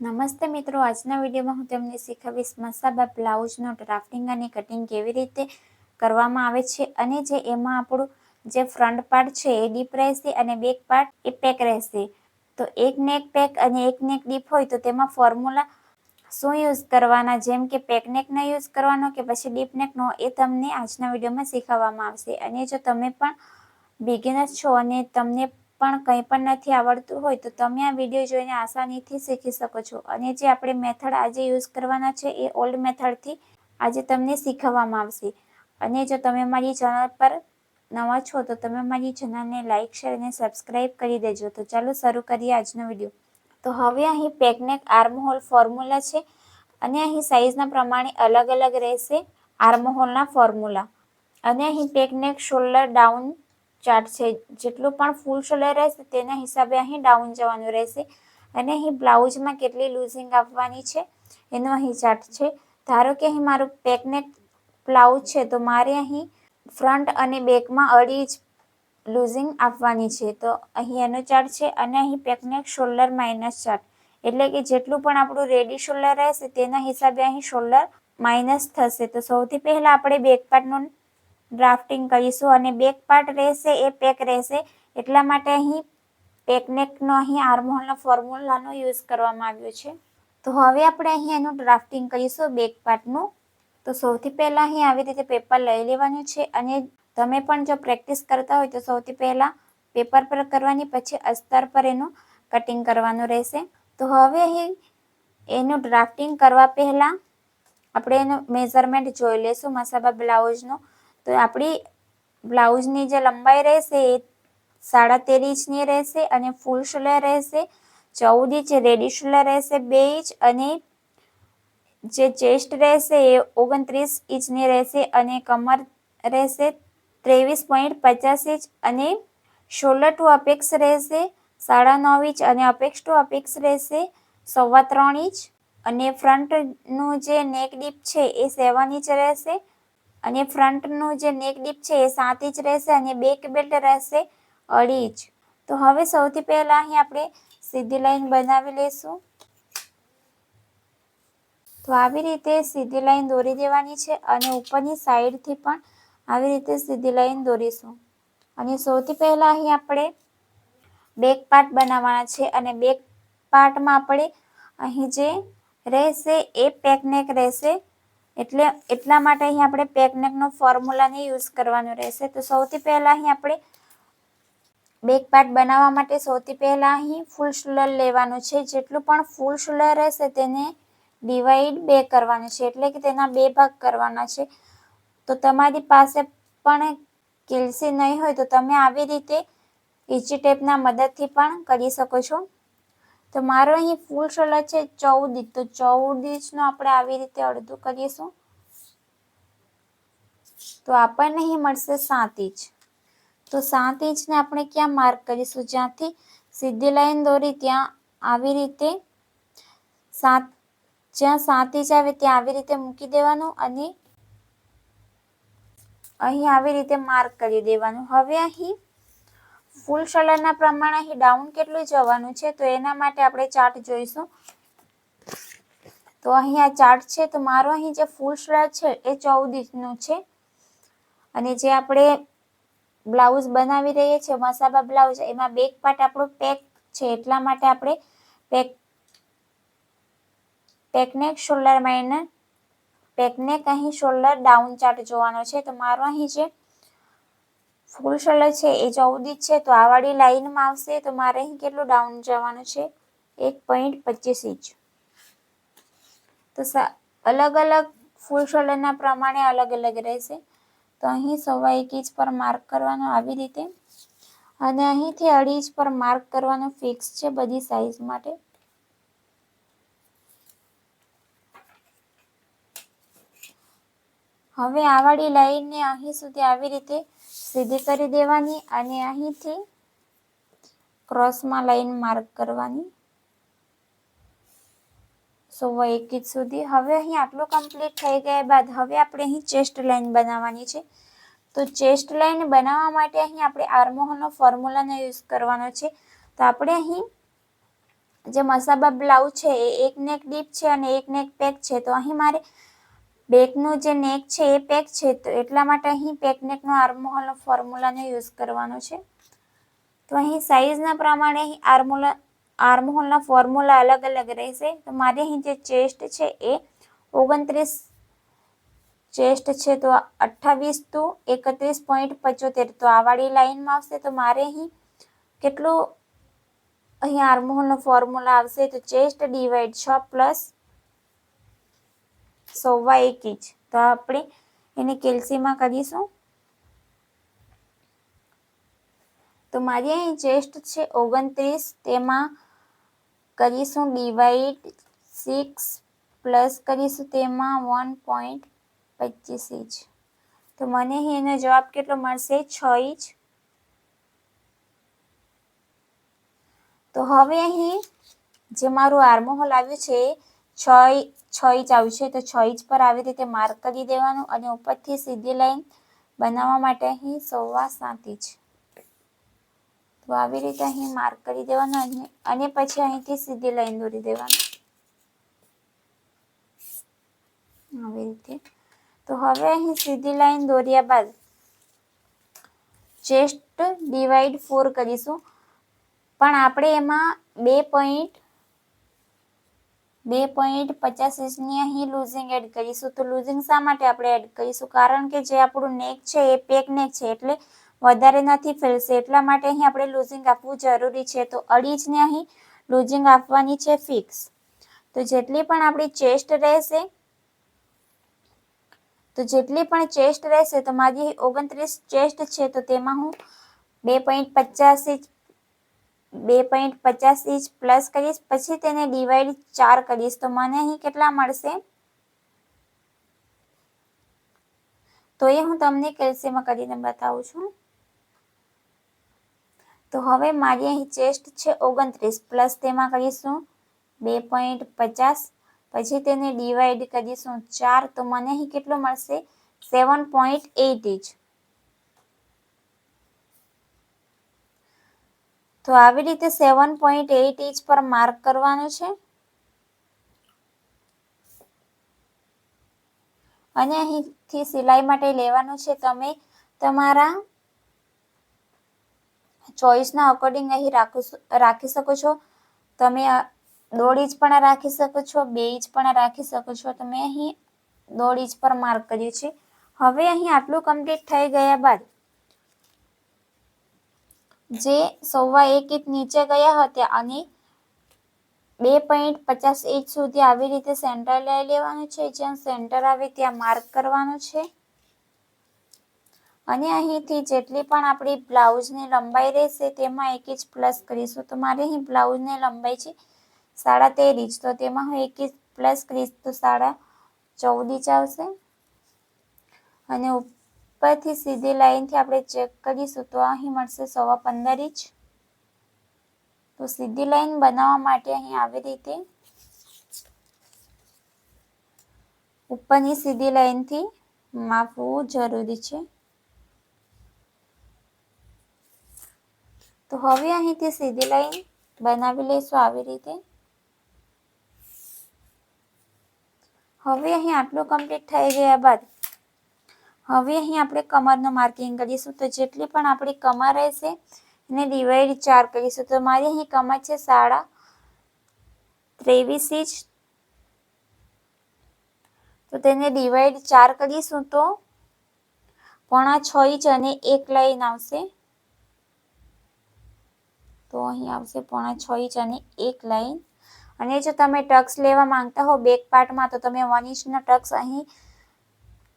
નમસ્તે મિત્રો, આજના વિડીયોમાં હું તમને શીખવીશ મસાબા બ્લાઉઝનો ડ્રાફ્ટિંગ અને કટિંગ કેવી રીતે કરવામાં આવે છે અને જે એમાં આપણું જે ફ્રન્ટ પાર્ટ છે એ ડીપ રહેશે અને બેક પાર્ટ એ પેક રહેશે. તો એક નેક પેક અને એક નેક ડીપ હોય તો તેમાં ફોર્મ્યુલા શું યુઝ કરવાના, જેમ કે પેક નેકનો યુઝ કરવાનો કે પછી ડીપ નેકનો, એ તમને આજના વિડીયોમાં શીખવવામાં આવશે. અને જો તમે પણ બિગિનર છો અને તમને પણ કંઈ પણ નથી આવડતું હોય તો તમે આ વિડીયો જોઈને આસાનીથી શીખી શકો છો. અને જે આપણે મેથડ આજે યુઝ કરવાના છે એ ઓલ્ડ મેથડથી આજે તમને શીખવવામાં આવશે. અને જો તમે મારી ચેનલ પર નવા છો તો તમે મારી ચેનલને લાઇક, શેર અને સબસ્ક્રાઇબ કરી દેજો. તો ચાલો શરૂ કરીએ આજનો વિડીયો. તો હવે અહીં પેકનેક આર્મહોલ ફોર્મ્યુલા છે અને અહીં સાઇઝના પ્રમાણે અલગ અલગ રહેશે આર્મહોલના ફોર્મ્યુલા. અને અહીં પેકનેક શોલ્ડર ડાઉન ચાર્ટ છે. જેટલું પણ ફૂલ શોલ્ડર રહેશે તેના હિસાબે અહીં ડાઉન જવાનું રહેશે. અને અહીં બ્લાઉઝમાં કેટલી લૂઝિંગ આપવાની છે એનો અહીં ચાર્ટ છે. ધારો કે અહીં મારું પેકનેક બ્લાઉઝ છે તો મારે અહીં ફ્રન્ટ અને બેકમાં 2.5 ઇંચ લૂઝિંગ આપવાની છે. તો અહીં એનો ચાર્ટ છે. અને અહીં પેકનેક શોલ્ડર માઇનસ ચાર્ટ, એટલે કે જેટલું પણ આપણું રેડી શોલ્ડર રહેશે તેના હિસાબે અહીં શોલ્ડર માઇનસ થશે. તો સૌથી પહેલા આપણે બેક પાર્ટનું ડ્રાફ્ટિંગ કરીશું અને બેક પાર્ટ રહેશે એ પેક રહેશે, એટલા માટે અહીં પેકનેકનો અહીં આર્મહોલના ફોર્મ્યુલાનો યુઝ કરવામાં આવ્યો છે. તો હવે આપણે અહીં એનું ડ્રાફ્ટિંગ કરીશું બેક પાર્ટનું. તો સૌથી પહેલા અહીં આવી રીતે પેપર લઈ લેવાનું છે અને તમે પણ જો પ્રેક્ટિસ કરતા હોય તો સૌથી પહેલા પેપર પર કરવાની, પછી અસ્તર પર એનું કટિંગ કરવાનું રહેશે. તો હવે અહીં એનું ડ્રાફ્ટિંગ કરવા પહેલા આપણે એનું મેઝરમેન્ટ જોઈ લેશું મસાબા બ્લાઉઝનું. તો આપણી બ્લાઉઝની જે લંબાઈ રહેશે એ 13.5 ઇંચની રહેશે અને ફૂલ શોલ્ડર રહેશે 14 ઇંચ, રેડી શોલ્ડર રહેશે 2 ઇંચ અને જે ચેસ્ટ રહેશે એ 29 ઇંચની રહેશે અને કમર રહેશે 23.50 ઇંચ અને શોલ્ડર ટુ અપેક્સ રહેશે 9.5 ઇંચ અને અપેક્સ ટુ અપેક્સ રહેશે 3.25 ઇંચ અને ફ્રન્ટનું જે નેક ડીપ છે એ 7 ઇંચ રહેશે અને ફ્રન્ટનું જે નેક ડીપ છે એ 7 ઇંચ રહેશે અને બેક બેલ્ટ રહેશે 2.5 ઇંચ. તો હવે સૌથી પહેલા અહીં આપણે સીધી લાઈન બનાવી લઈશું. તો આવી રીતે સીધી લાઈન દોરી દેવાની છે અને ઉપરની સાઈડથી પણ આવી રીતે સીધી લાઈન દોરીશું. અને સૌથી પહેલા અહીં આપણે બેક પાર્ટ બનાવવાના છે અને બેક પાર્ટમાં આપણે અહીં જે રહેશે એ પેકનેક રહેશે, એટલા માટે અહીં આપણે પેકનેકનો ફોર્મ્યુલાને યુઝ કરવાનો રહેશે. તો સૌથી પહેલા અહીં આપણે બેક પાર્ટ બનાવવા માટે સૌથી પહેલા અહીં ફૂલ શોલ્ડર લેવાનું છે. જેટલું પણ ફૂલ શોલ્ડર રહેશે તેને ડિવાઈડ 2 કરવાનું છે, એટલે કે તેના 2 ભાગ કરવાના છે. તો તમારી પાસે પણ કેલ્સી નહીં હોય તો તમે આવી રીતે ઇંચી ટેપના મદદથી પણ કરી શકો છો. તો મારો અહીં ફૂલ શોલ્ડર છે 14 ઇંચ, તો 14 ઇંચનું આપણે આવી રીતે અડધું કરીશું. તો આપણને અહીં મળશે 7 ઇંચ. તો 7 ઇંચને આપણે ક્યાં માર્ક કરીશું? જ્યાંથી સીધી લાઈન દોરી ત્યાં આવી રીતે જ્યાં 7 ઇંચ આવે ત્યાં આવી રીતે મૂકી દેવાનું અને અહીં આવી રીતે માર્ક કરી દેવાનું. હવે અહીં ફૂલ શોલ્ડરના પ્રમાણે અહીં ડાઉન કેટલું જવાનું છે તો એના માટે આપણે ચાર્ટ જોઈશું. તો અહીં આ ચાર્ટ છે. તો મારો અહીં જે ફૂલ શોલ્ડર છે એ 14 ઇંચનું છે અને જે આપણે બ્લાઉઝ બનાવી રહીએ છીએ મસાબા બ્લાઉઝ, એમાં બેક પાર્ટ આપણું પેક છે, એટલા માટે આપણે પેકનેક શોલ્ડર માઇનસ પેકનેક અહીં શોલ્ડર ડાઉન ચાર્ટ જોવાનો છે. તો મારો અહીં જે ફૂલ શોલ્ડર છે એ 14 ઇંચ છે, તો આ વાળી લાઈનમાં આવશે. તો મારે અહીં કેટલું ડાઉન જવાનું છે? 1.25 ઇંચ. તો અલગ અલગ ફૂલ શોલ્ડરના પ્રમાણે અલગ અલગ રહેશે. તો અહીં 1.25 ઇંચ પર માર્ક કરવાનું આવી રીતે અને અહીંથી 2.5 ઇંચ પર માર્ક કરવાનું ફિક્સ છે બધી સાઈઝ માટે. હવે આ વાળી લાઈનને અહીં સુધી આવી રીતે સીધી કરી દેવાની અને અહીંથી ક્રોસમાં લાઈન માર્ક કરવાની 1.25 ઇંચ સુધી. હવે અહીં આટલું કમ્પ્લીટ થઈ ગયા બાદ હવે આપણે અહીં ચેસ્ટ લાઈન બનાવવાની છે. તો ચેસ્ટ લાઈન બનાવવા માટે અહીં આપણે આર્મહોલનો ફોર્મ્યુલાનો યુઝ કરવાનો છે. તો આપણે અહીં જે મસાબા બ્લાઉઝ છે એ એક નેક ડીપ છે અને એક નેક પેક છે. તો અહીં મારે બેકનું જે નેક છે એ પેક છે, તો એટલા માટે અહીં પેક નેકનો આર્મહોલનો ફોર્મ્યુલાનો યુઝ કરવાનો છે. તો અહીં સાઈઝના પ્રમાણે અહીં આર્મહોલના ફોર્મ્યુલા અલગ અલગ રહેશે. તો મારે અહીં જે ચેસ્ટ છે એ 29 ચેસ્ટ છે, તો 28 to 31.75 તો આ વાળી લાઈનમાં આવશે. તો મારે અહીં કેટલું અહીં આર્મહોલનો ફોર્મ્યુલા આવશે, તો ચેસ્ટ ડિવાઈડ 6 પ્લસ 1.25 ઇંચ. તો આપણે એને કેલ્સીમાં કરીશું. તો મારી અહીં ચેસ્ટ છે 29, તેમાં કરીશું ડિવાઈડ 6 પ્લસ કરીશું તેમાં 1.25 ઇંચ. તો મને અહીં એનો જવાબ કેટલો મળશે? 6 ઇંચ. તો હવે અહીં જે મારું આર્મહોલ આવ્યું છે 6 ઇંચ આવ્યું છે, તો 6 ઇંચ પર આવી રીતે માર્ક કરી દેવાનું અને ઉપરથી સીધી લાઈન બનાવવા માટે અહીં 7.25 ઇંચ. તો આવી રીતે અહીં માર્ક કરી દેવાનું અને પછી અહીંથી સીધી લાઈન દોરી દેવાનું આવી રીતે. તો હવે અહીં સીધી લાઈન દોર્યા બાદ ચેસ્ટ ડિવાઈડ 4 કરીશું, પણ આપણે એમાં 2.50 ઇંચની અહીં લૂઝિંગ એડ કરીશું. તો લૂઝિંગ શા માટે આપણે એડ કરીશું? કારણ કે જે આપણું નેક છે એ પેક નેક છે, એટલે વધારે નથી ફેલશે, એટલા માટે અહીં આપણે લૂઝિંગ આપવું જરૂરી છે. તો 2.5 ઇંચની અહીં લૂઝિંગ આપવાની છે ફિક્સ. તો જેટલી પણ આપણી ચેસ્ટ રહેશે, તો મારી 29 ચેસ્ટ છે, તો તેમાં હું 2.50 ઇંચ પ્લસ કરીશ, પછી તેને ડિવાઈડ 4 કરીશ. તો મને અહીં કેટલા મળશે? તો એ હું તમને કેલ્સીમાં કરીને બતાવું છું. તો હવે મારી અહીં ચેસ્ટ છે 29, પ્લસ તેમાં કરીશું 2.50, પછી તેને ડિવાઈડ કરીશું 4. તો મને અહીં કેટલું મળશે? 7.8 ઇંચ. તો આવી રીતે 7.8 ઇંચ પર માર્ક કરવાનું છે અને અહીંથી સિલાઈ માટે લેવાનું છે તમે તમારા ચોઈસના અકોર્ડિંગ અહીં રાખી શકો છો. તમે 1.5 ઇંચ પણ રાખી શકો છો, 2 ઇંચ પણ રાખી શકો છો. તો મેં અહીં 1.5 ઇંચ પર માર્ક કર્યું છે. હવે અહીં આટલું કમ્પ્લીટ થઈ ગયા બાદ જે 1.25 ઇંચ નીચે ગયા હતા અને 2.50 ઇંચ સુધી આવી રીતે સેન્ટર લઈ લેવાનું છે. જ્યાં સેન્ટર આવે ત્યાં માર્ક કરવાનું છે અને અહીંથી જેટલી પણ આપણી બ્લાઉઝની લંબાઈ રહેશે તેમાં 1 ઇંચ પ્લસ કરીશું. તો મારે અહીં બ્લાઉઝની લંબાઈ છે 13.5 ઇંચ, તો તેમાં હું 1 ઇંચ પ્લસ કરીશ તો 14.5 ઇંચ આવશે. અને ઉપરથી સીધી લાઈનથી આપણે ચેક કરીશું તો અહીં મળશે 15.25 ઇંચ. તો સીધી લાઈન બનાવવા માટે અહીં આવી રીતે ઉપરની સીધી લાઈનથી માપવું જરૂરી છે. તો હવે અહીંથી સીધી લાઈન બનાવી લઈશું આવી રીતે. હવે અહીં આટલું કમ્પ્લીટ થઈ ગયા બાદ હવે અહીં આપણે કમરનું માર્કિંગ કરીશું. તો જેટલી પણ આપણી કમર રહેશે એને ડિવાઈડ 4 કરીશું. તો મારી અહીં કમર છે 23.5 ઇંચ, તો તેને ડિવાઈડ 4 કરીશું તો 5.5 ઇંચ અને એક લાઈન આવશે. તો અહીં આવશે 5.5 ઇંચ અને એક લાઈન. અને જો તમે ટક્સ લેવા માંગતા હો બેક પાર્ટમાં તો તમે 1 ઇંચનો ટક્સ અહીં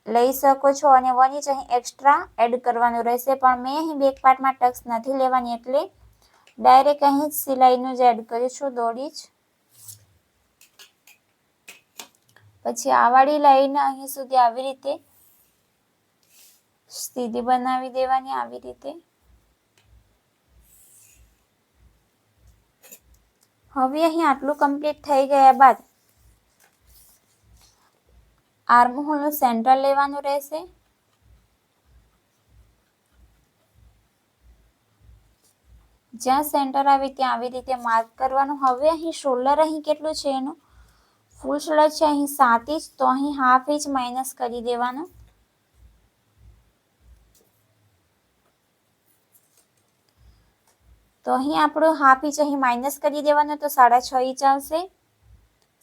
લઈ શકો છો અને 1 ઇંચ અહીં એક્સ્ટ્રા એડ કરવાનું રહેશે. પણ મેં અહીં બેક પાર્ટમાં ટક્સ નથી લેવાની, એટલે ડાયરેક્ટ અહીં સિલાઈનું જ એડ કરીશું 1.5 ઇંચ. પછી આ વાળી લાઈન અહીં સુધી આવી રીતે સીધી બનાવી દેવાની આવી રીતે. હવે અહીં આટલું કમ્પ્લીટ થઈ ગયા બાદ આર્મહોલનું સેન્ટર લેવાનું રહેશે. જ્યાં સેન્ટર આવે ત્યાં આવી રીતે માર્ક કરવાનું. હવે અહીં શોલ્ડર અહીં કેટલું છે એનું ફૂલ શોલ્ડર છે અહીં 7 ઇંચ, તો અહીં હાફ ઇંચ માઇનસ કરી દેવાનું. તો અહીં આપણું હાફ ઇંચ અહીં માઇનસ કરી દેવાનું, તો 6.5 ઇંચ આવશે.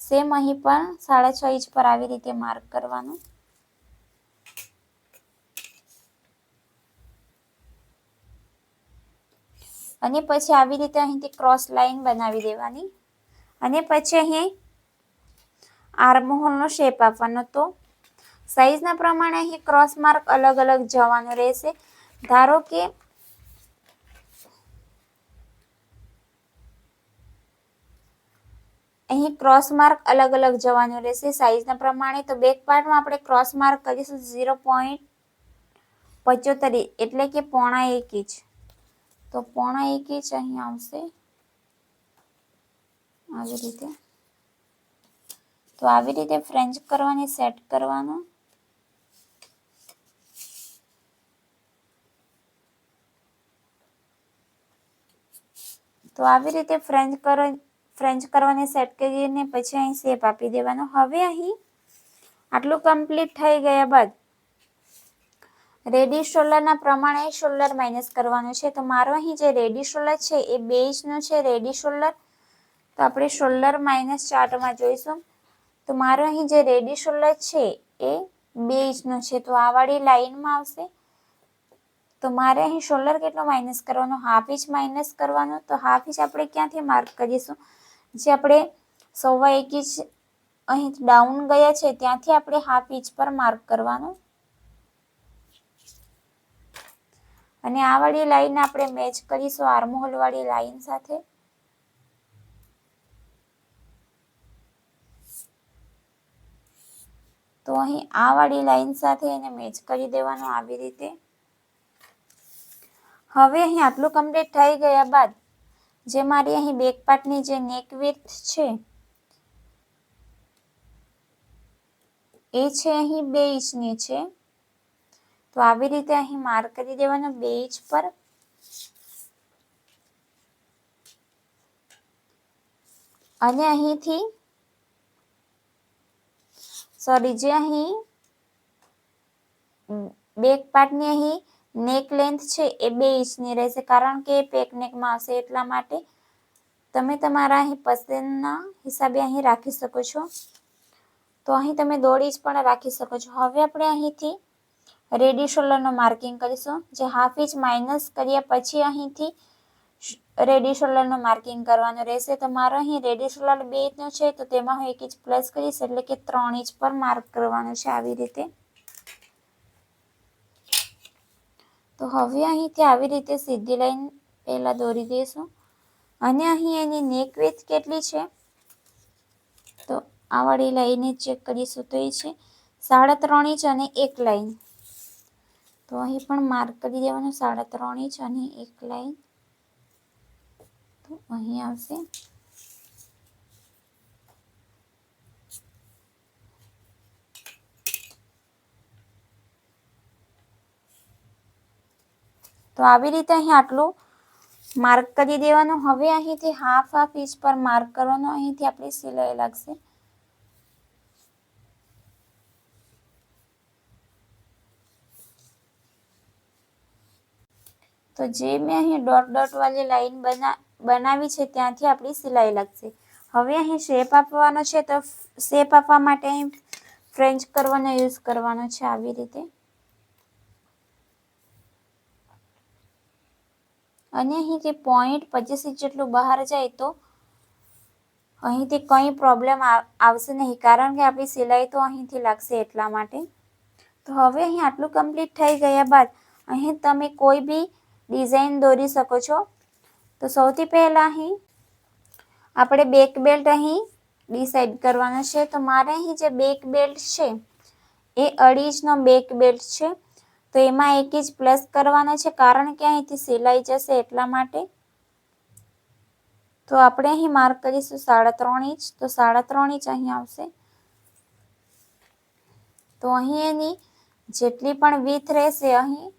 સેમ અહીં પણ 6.5 ઇંચ પર આવી રીતે માર્ક કરવાનું. અને પછી આવી રીતે અહીંથી ક્રોસ લાઈન બનાવી દેવાની. અને પછી અહીં આર્મહોલનો શેપ આપવાનો. તો સાઈઝના પ્રમાણે અહીં ક્રોસ માર્ક અલગ અલગ જવાનું રહેશે. ધારો કે અહીં ક્રોસ માર્ક અલગ અલગ જવાનું રહેશે સાઈઝના પ્રમાણે. તો બેક પાર્ટમાં આપણે ક્રોસ માર્ક કરીશું 0.75 એટલે કે 0.5 ઇંચ. તો 0.5 ઇંચ અહીં આવશે આવી રીતે. તો આવી રીતે ફ્રેન્ચ કરવાની, સેટ કરવાનું. તો આવી રીતે ફ્રેન્ચ કરવાની સેટ કરીને પછી અહીં શેપ આપી દેવાનો. હવે અહીં આટલું કમ્પ્લીટ થઈ ગયા બાદ રેડી શોલ્ડરના પ્રમાણે શોલ્ડર માઇનસ કરવાનું છે. તો મારો અહીં જે રેડી શોલ્ડર છે એ 2 ઇંચનો છે રેડી શોલ્ડર. તો આપણે શોલ્ડર માઇનસ ચાર્ટમાં જોઈશું. તો મારો અહીં જે રેડી શોલ્ડર છે એ 2 ઇંચનો છે. તો આ વાળી લાઈનમાં આવશે. તો મારે અહીં શોલ્ડર કેટલો માઇનસ કરવાનો, હાફ ઇંચ માઇનસ કરવાનો. તો હાફ ઇંચ આપણે ક્યાંથી માર્ક કરીશું, જે આપણે 1.25 ઇંચ અહીં ડાઉન ગયા છે ત્યાંથી આપણે હાફ ઇંચ પર માર્ક કરવાનું. અને આ વાળી લાઈન આપણે મેચ કરીશું આર્મહોલ વાળી લાઈન સાથે. તો અહીં આ વાળી લાઈન સાથે એને મેચ કરી દેવાનું આવી રીતે. હવે અહીં આટલું કમ્પ્લીટ થઈ ગયા બાદ જે મારી અહીં બેક પાર્ટની જે નેક વિડ્થ છે એ છે અહીં 2 ઇંચની છે. તો આવી રીતે અહીં માર્ક કરી દેવાનું 2 ઇંચ પર. અને અહીંથી જે અહીં બેક પાર્ટની અહીં નેક લેન્થ છે એ 2 ઇંચની રહેશે, કારણ કે પેક નેકમાં આવશે એટલા માટે. તમે તમારા અહીં પસંદના હિસાબે અહીં રાખી શકો છો. તો અહીં તમે 1.5 ઇંચ પણ રાખી શકો છો. હવે આપણે અહીંથી રેડી શોલ્ડરનું માર્કિંગ કરીશું. જે હાફ ઇંચ માઇનસ કર્યા પછી અહીંથી રેડી શોલ્ડરનું માર્કિંગ કરવાનું રહેશે. તો મારો અહીં રેડી શોલ્ડર 2 ઇંચનો છે તો તેમાં હું 1 ઇંચ પ્લસ કરીશ એટલે કે 3 ઇંચ પર માર્ક કરવાનું છે આવી રીતે. તો હવે અહીંથી આવી રીતે સીધી લાઈન પહેલા દોરી દઈશું. અને અહીં એની નેક વિડ્થ કેટલી છે, તો આ વાળી લાઈન ચેક કરીશું. તો એ છે 3.5 ઇંચ અને 1 લાઈન. તો અહીં પણ માર્ક કરી દેવાનું 3.5 ઇંચ અને 1 લાઈન. તો અહીં આવશે. તો આવી રીતે અહીં આટલું માર્ક કરી દેવાનું. હવે અહીંથી હાફ ઇંચ પર માર્ક કરવાનું. અહીંથી આપણી સિલાઈ લાગશે. તો જે મેં અહીં ડોટ વાળી લાઈન બનાવી છે ત્યાંથી આપણી સિલાઈ લાગશે. હવે અહીં શેપ આપવાનો છે. તો શેપ આપવા માટે અહીં ફ્રેન્ચ કરવાનો યુઝ કરવાનો છે આવી રીતે. અને અહીંથી 0.25 ઇંચ જેટલું બહાર જાય તો અહીંથી કંઈ પ્રોબ્લેમ આવશે નહીં, કારણ કે આપણી સિલાઈ તો અહીંથી લાગશે એટલા માટે. તો હવે અહીં આટલું કમ્પ્લીટ થઈ ગયા બાદ અહીં તમે કોઈ બી ડિઝાઇન દોરી શકો છો. તો સૌથી પહેલાં અહીં આપણે બેક બેલ્ટ અહીં ડિસાઈડ કરવાનો છે. તો મારે અહીં જે બેક બેલ્ટ છે એ 2.5 ઇંચનો બેક બેલ્ટ છે. તો એમાં 1 ઇંચ પ્લસ કરવાનો છે, કારણ કે અહીંથી સિલાઈ જશે એટલા માટે. તો આપણે અહીં માર્ક કરીશું 3.5 ઇંચ. તો 3.5 ઇંચ અહીં આવશે. તો અહીં એની જેટલી પણ વિડ્થ રહેશે અહીં,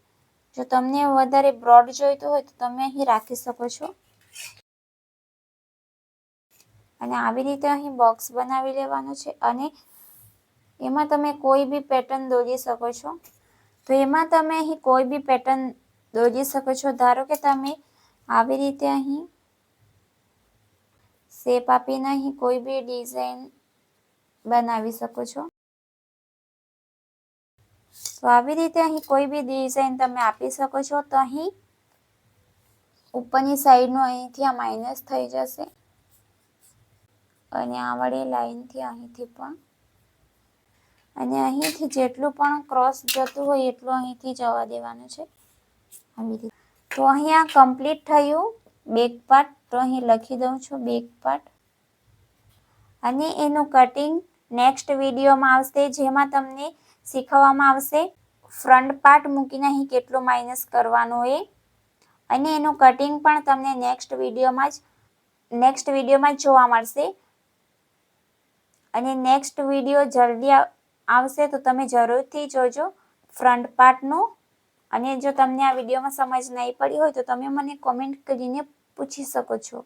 જો તમને વધારે બ્રોડ જોઈતું હોય તો તમે અહીં રાખી શકો છો. અને આવી રીતે અહીં બોક્સ બનાવી લેવાનું છે અને એમાં તમે કોઈ બી પેટર્ન દોરી શકો છો. તો એમાં તમે અહીં કોઈ બી પેટર્ન દોરી શકો છો. ધારો કે તમે આવી રીતે અહીં શેપ આપીને અહીં કોઈ બી ડિઝાઇન બનાવી શકો છો. તો આવી રીતે અહીં કોઈ બી ડિઝાઇન તમે આપી શકો છો. તો અહીં ઉપરની સાઈડનું અહીંથી આ માઇનસ થઈ જશે અને આ વડે લાઈનથી અહીંથી પણ અને અહીંથી જેટલું પણ ક્રોસ જતું હોય એટલું અહીંથી જવા દેવાનું છે આવી રીતે. તો અહીં આ કમ્પ્લીટ થયું બેક પાર્ટ. તો અહીં લખી દઉં છું બેક પાર્ટ અને એનું કટિંગ નેક્સ્ટ વિડીયોમાં આવશે, જેમાં તમને શીખવવામાં આવશે ફ્રન્ટ પાર્ટ મૂકીને અહીં કેટલું માઇનસ કરવાનું એ અને એનું કટિંગ પણ તમને નેક્સ્ટ વિડીયોમાં જ જોવા મળશે. અને નેક્સ્ટ વિડીયો જલ્દી આવશે તો તમે જરૂરથી જોજો ફ્રન્ટ પાર્ટનું. અને જો તમને આ વિડીયોમાં સમજ નહીં પડી હોય તો તમે મને કોમેન્ટ કરીને પૂછી શકો છો.